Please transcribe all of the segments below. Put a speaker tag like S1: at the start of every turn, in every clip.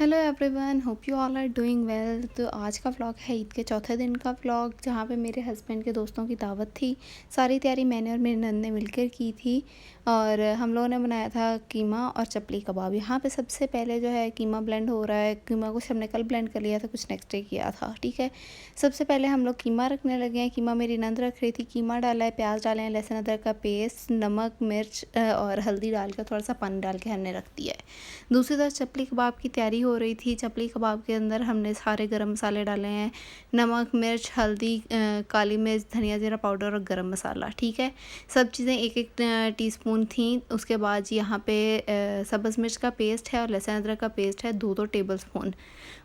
S1: Hello everyone, hope you all are doing well. तो आज का व्लॉग है ईद के चौथे दिन का व्लॉग, जहाँ पे मेरे हस्बैंड के दोस्तों की दावत थी। सारी तैयारी मैंने और मेरी नंद ने मिलकर की थी और हम लोगों ने बनाया था कीमा और चपली कबाब। यहाँ पे सबसे पहले जो है कीमा ब्लेंड हो रहा है। कीमा कुछ हमने कल ब्लेंड कर लिया था, कुछ नेक्स्ट डे किया था। ठीक है, सबसे पहले हम लोग कीमा रखने लगे हैं। कीमा मेरी नंद रख रही थी। कीमा डाला है, प्याज डाले हैं, लहसुन अदरक का पेस्ट, नमक मिर्च और हल्दी डाल कर थोड़ा सा पानी डाल के हमने रख दिया है। दूसरी तरफ चपली कबाब की तैयारी हो रही थी। चपली कबाब के अंदर हमने सारे गरम मसाले डाले हैं, नमक मिर्च हल्दी काली मिर्च धनिया जीरा पाउडर और गरम मसाला। ठीक है, सब चीज़ें एक एक टीस्पून थी। उसके बाद यहाँ पे सब्ज़ मिर्च का पेस्ट है और लहसुन अदरक का पेस्ट है, 2 टेबल स्पून।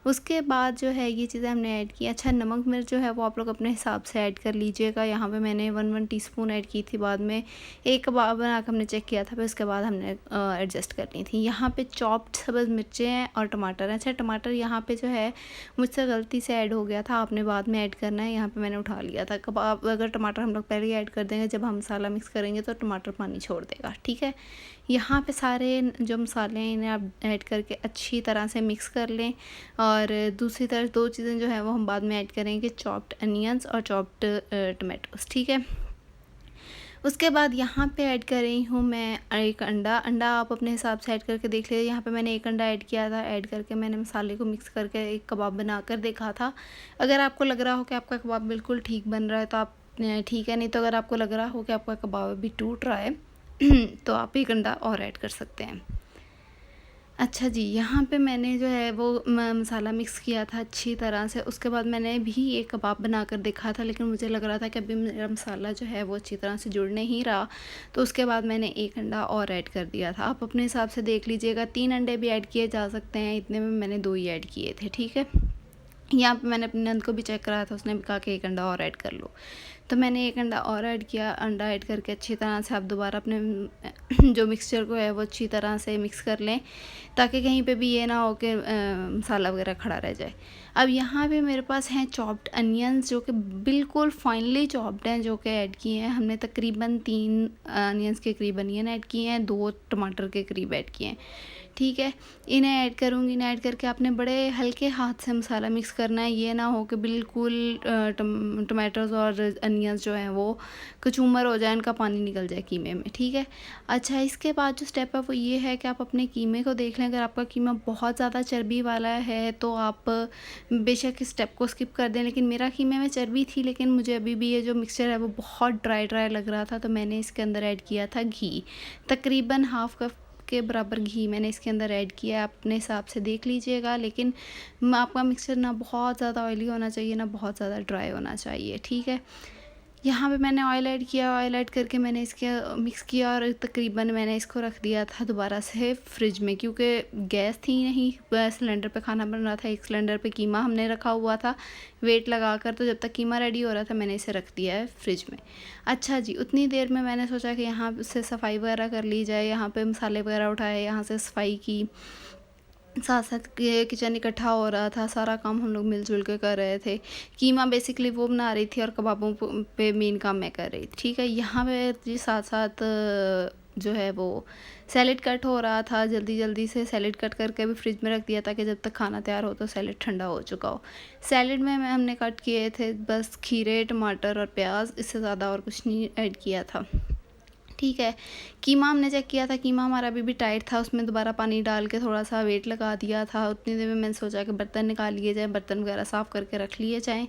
S1: उसके बाद जो है ये चीज़ें हमने ऐड की। अच्छा, नमक मिर्च जो है वो आप लोग अपने हिसाब से ऐड कर लीजिएगा। यहाँ पे मैंने 1 टीस्पून ऐड की थी। बाद में एक कबाब बना कर हमने चेक किया था, फिर उसके बाद हमने एडजस्ट कर ली थी। यहाँ पे चॉप्ड सब्ज़ मिर्चें हैं और टमाटर हैं। अच्छा, टमाटर यहाँ पे जो है मुझसे गलती से ऐड हो गया था, आपने बाद में ऐड करना है। यहाँ पे मैंने उठा लिया था। कबाब अगर टमाटर हम लोग पहले ही ऐड कर देंगे, जब हम मसाला मिक्स करेंगे तो टमाटर पानी छोड़ देगा। ठीक है, यहाँ पे सारे जो मसाले हैं इन्हें आप ऐड करके अच्छी तरह से मिक्स कर लें। और दूसरी तरफ 2 चीज़ें जो है वो हम बाद में ऐड करेंगे, चॉप्ड अनियंस और चॉप्ड टमाटोस। ठीक है, उसके बाद यहाँ पे ऐड कर रही हूँ मैं एक अंडा आप अपने हिसाब से ऐड करके देख लीजिए। यहाँ पे मैंने एक अंडा ऐड किया था। ऐड करके मैंने मसाले को मिक्स करके एक कबाब बनाकर देखा था। अगर आपको लग रहा हो कि आपका कबाब बिल्कुल ठीक बन रहा है तो आप ठीक है, नहीं तो अगर आपको लग रहा हो कि आपका कबाब अभी टूट रहा है तो आप एक अंडा और ऐड कर सकते हैं। अच्छा जी, यहाँ पे मैंने जो है वो मसाला मिक्स किया था अच्छी तरह से। उसके बाद मैंने भी एक कबाब बनाकर देखा था, लेकिन मुझे लग रहा था कि अभी मेरा मसाला जो है वो अच्छी तरह से जुड़ नहीं रहा, तो उसके बाद मैंने एक अंडा और ऐड कर दिया था। आप अपने हिसाब से देख लीजिएगा, 3 अंडे भी ऐड किए जा सकते हैं। इतने में मैंने 2 ही ऐड किए थे। ठीक है, यहाँ पे मैंने अपनी नंद को भी चेक कराया था, उसने भी कहा कि एक अंडा और ऐड कर लो, तो मैंने एक अंडा और ऐड किया। अंडा ऐड करके अच्छी तरह से आप दोबारा अपने जो मिक्सचर को है वो अच्छी तरह से मिक्स कर लें, ताकि कहीं पे भी ये ना हो कि मसाला वगैरह खड़ा रह जाए। अब यहाँ पे मेरे पास हैं चॉप्ड अनियंस, जो कि बिल्कुल फाइनली चॉप्ड हैं, जो कि ऐड किए हैं हमने। तकरीबन 3 अनियंस के करीब अनियन ऐड किए हैं, 2 टमाटर के करीब ऐड किए हैं। ठीक है, इन्हें ऐड करूँगी। इन्हें ऐड करके आपने बड़े हल्के हाथ से मसाला मिक्स करना है। ये ना हो कि बिल्कुल टमाटोज़ और अनियंस जो हैं वो कचूमर हो जाए, इनका पानी निकल जाए कीमे में। ठीक है, अच्छा, इसके बाद जो स्टेप है वो ये है कि आप अपने कीमे को देख लें। अगर आपका कीमा बहुत ज़्यादा चर्बी वाला है तो आप बेशक इस स्टेप को स्किप कर दें, लेकिन मेरा कीमे में चर्बी थी, लेकिन मुझे अभी भी ये जो मिक्सचर है वो बहुत ड्राई लग रहा था, तो मैंने इसके अंदर ऐड किया था घी। तकरीबन हाफ़ कप के बराबर घी मैंने इसके अंदर ऐड किया है। आप अपने हिसाब से देख लीजिएगा, लेकिन आपका मिक्सचर ना बहुत ज़्यादा ऑयली होना चाहिए, ना बहुत ज़्यादा ड्राई होना चाहिए। ठीक है, यहाँ पे मैंने ऑयल ऐड किया। ऑयल ऐड करके मैंने इसके मिक्स किया और तकरीबन मैंने इसको रख दिया था दोबारा से फ्रिज में, क्योंकि गैस थी नहीं, सिलेंडर पे खाना बन रहा था। एक सिलेंडर पे कीमा हमने रखा हुआ था वेट लगा कर, तो जब तक कीमा रेडी हो रहा था मैंने इसे रख दिया है फ्रिज में। अच्छा जी, उतनी देर में मैंने सोचा कि यहाँ से सफाई वगैरह कर ली जाए। यहाँ पर मसाले वगैरह उठाए, यहाँ से सफाई की, साथ साथ किचन इकट्ठा हो रहा था। सारा काम हम लोग मिलजुल के कर रहे थे। कीमा बेसिकली वो बना रही थी और कबाबों पे मेन काम मैं कर रही थी। ठीक है, यहाँ पे जी साथ साथ जो है वो सैलेड कट हो रहा था। जल्दी जल्दी से सैलेड कट करके भी फ्रिज में रख दिया, ताकि जब तक खाना तैयार हो तो सैलेड ठंडा हो चुका हो। सैलेड में हमने कट किए थे बस खीरे, टमाटर और प्याज, इससे ज़्यादा और कुछ नहीं ऐड किया था। ठीक है, कीमा हमने चेक किया था, कीमा हमारा अभी भी टाइट था। उसमें दोबारा पानी डाल के थोड़ा सा वेट लगा दिया था। उतनी देर में मैंने सोचा कि बर्तन निकाल लिए जाए, बर्तन वगैरह साफ़ करके रख लिए जाएँ,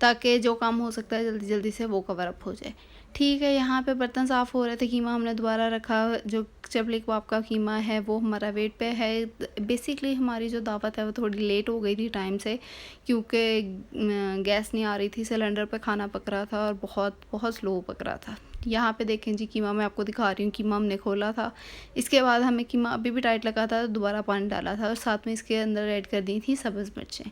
S1: ताकि जो काम हो सकता है जल्दी जल्दी से वो कवर अप हो जाए। ठीक है, यहाँ पे बर्तन साफ़ हो रहे थे, कीमा हमने दोबारा रखा। जो चपली कबाब का कीमा है वो हमारा वेट पे है। बेसिकली हमारी जो दावत है वो थोड़ी लेट हो गई थी टाइम से, क्योंकि गैस नहीं आ रही थी, सिलेंडर पे खाना पक रहा था और बहुत बहुत स्लो पक रहा था। यहाँ पे देखें जी, कीमा मैं आपको दिखा रही हूँ। कीमा हमने खोला था, इसके बाद हमें कीमा अभी भी टाइट लगा था, तो दोबारा पानी डाला था और साथ में इसके अंदर ऐड कर दी थी सब्ज़ मिर्चें।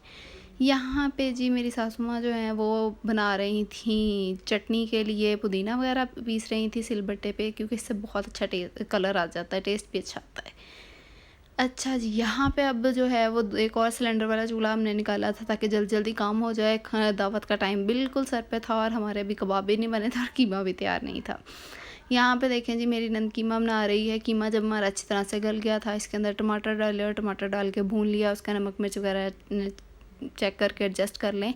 S1: यहाँ पे जी मेरी सासू माँ जो हैं वो बना रही थी चटनी के लिए, पुदीना वगैरह पीस रही थी सिलबट्टे पे, क्योंकि इससे बहुत अच्छा कलर आ जाता है, टेस्ट भी अच्छा आता है। अच्छा जी, यहाँ पे अब जो है वो एक और सिलेंडर वाला चूल्हा हमने निकाला था, ताकि जल्दी जल्दी काम हो जाए। दावत का टाइम बिल्कुल सर पे था और हमारे अभी कबाब भी नहीं बने थे और कीमा भी तैयार नहीं था। यहाँ पे देखें जी मेरी नंद कीमा बना रही है। कीमा जब हमारा अच्छी तरह से गल गया था, इसके अंदर टमाटर डाले और टमाटर डाल के भून लिया। उसका नमक मिर्च वगैरह चेक करके एडजस्ट कर लें,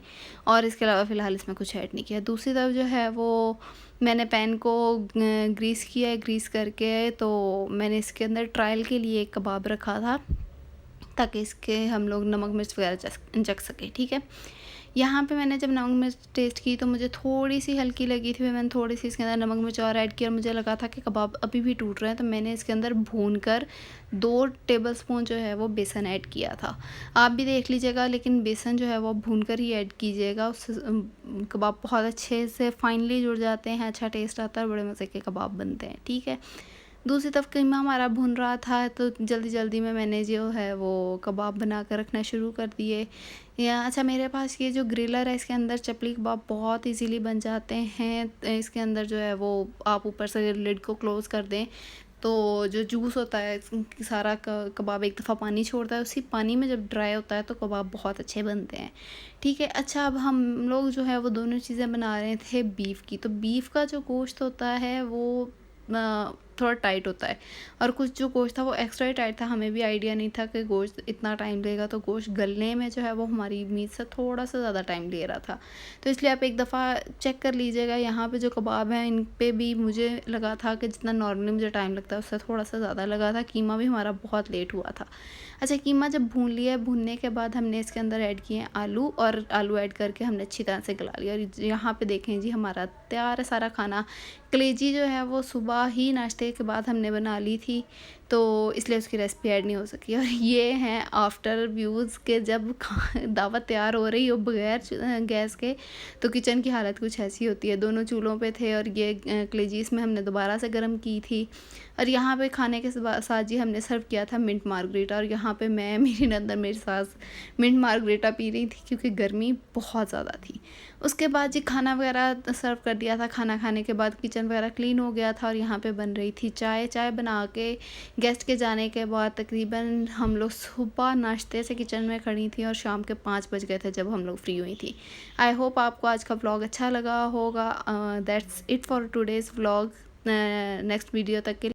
S1: और इसके अलावा फ़िलहाल इसमें कुछ ऐड नहीं किया। दूसरी तरफ जो है वो मैंने पैन को ग्रीस किया है। ग्रीस करके तो मैंने इसके अंदर ट्रायल के लिए एक कबाब रखा था, ताकि इसके हम लोग नमक मिर्च वगैरह चख सकें। ठीक है, यहाँ पे मैंने जब नमक मिर्च टेस्ट की तो मुझे थोड़ी सी हल्की लगी थी। मैंने थोड़ी सी इसके अंदर नमक मिर्च और ऐड किया, और मुझे लगा था कि कबाब अभी भी टूट रहे हैं, तो मैंने इसके अंदर भून कर 2 टेबलस्पून जो है वो बेसन ऐड किया था। आप भी देख लीजिएगा, लेकिन बेसन जो है वो भून कर ही ऐड कीजिएगा। उससे कबाब बहुत अच्छे से फाइनली जुड़ जाते हैं, अच्छा टेस्ट आता है, बड़े मज़े के कबाब बनते हैं। ठीक है, दूसरी तरफ कीमा हमारा भुन रहा था, तो जल्दी जल्दी में मैंने जो है वो कबाब बना कर रखना शुरू कर दिए। या अच्छा, मेरे पास ये जो ग्रिलर है, इसके अंदर चपली कबाब बहुत इजीली बन जाते हैं। इसके अंदर जो है वो आप ऊपर से लिड को क्लोज़ कर दें, तो जो जूस होता है सारा कबाब एक दफ़ा पानी छोड़ता है, उसी पानी में जब ड्राई होता है तो कबाब बहुत अच्छे बनते हैं। ठीक है, अच्छा, अब हम लोग जो है वो दोनों चीज़ें बना रहे थे बीफ की। तो बीफ का जो गोश्त होता है वो थोड़ा टाइट होता है, और कुछ जो गोश्त था वो एक्स्ट्रा ही टाइट था। हमें भी आइडिया नहीं था कि गोश्त इतना टाइम लेगा, तो गोश्त गलने में जो है वो हमारी मीट से थोड़ा सा ज़्यादा टाइम ले रहा था। तो इसलिए आप एक दफ़ा चेक कर लीजिएगा। यहाँ पे जो कबाब हैं इन पे भी मुझे लगा था कि जितना नॉर्मली मुझे टाइम लगता है उससे थोड़ा सा ज़्यादा लगा था। कीमा भी हमारा बहुत लेट हुआ था। अच्छा, कीमा जब भून लिया, भूनने के बाद हमने इसके अंदर ऐड किए हैं आलू, और आलू ऐड करके हमने अच्छी तरह से गला लिया। और यहाँ पे देखें जी हमारा तैयार है सारा खाना। कलेजी जो है वो सुबह ही नाश्ते के बाद हमने बना ली थी, तो इसलिए उसकी रेसिपी ऐड नहीं हो सकी। और ये हैं आफ्टर व्यूज़ के जब दावत तैयार हो रही हो बगैर गैस के, तो किचन की हालत कुछ ऐसी होती है। दोनों चूल्हों पे थे, और ये कलेजी इसमें हमने दोबारा से गर्म की थी। और यहाँ पे खाने के साथ जी हमने सर्व किया था मिंट मार्गरीटा, और यहाँ पे मैं, मेरी नंद और मेरी सास मिंट मार्गरीटा पी रही थी, क्योंकि गर्मी बहुत ज़्यादा थी। उसके बाद जी खाना वगैरह सर्व कर दिया था। खाना खाने के बाद किचन वगैरह क्लीन हो गया था, और यहाँ पे बन रही थी चाय। चाय बना के गेस्ट के जाने के बाद तकरीबन हम लोग सुबह नाश्ते से किचन में खड़ी थी, और शाम के 5 बज गए थे जब हम लोग फ्री हुई थी। आई होप आपको आज का व्लॉग अच्छा लगा होगा। That's it for today's vlog. Next video तक के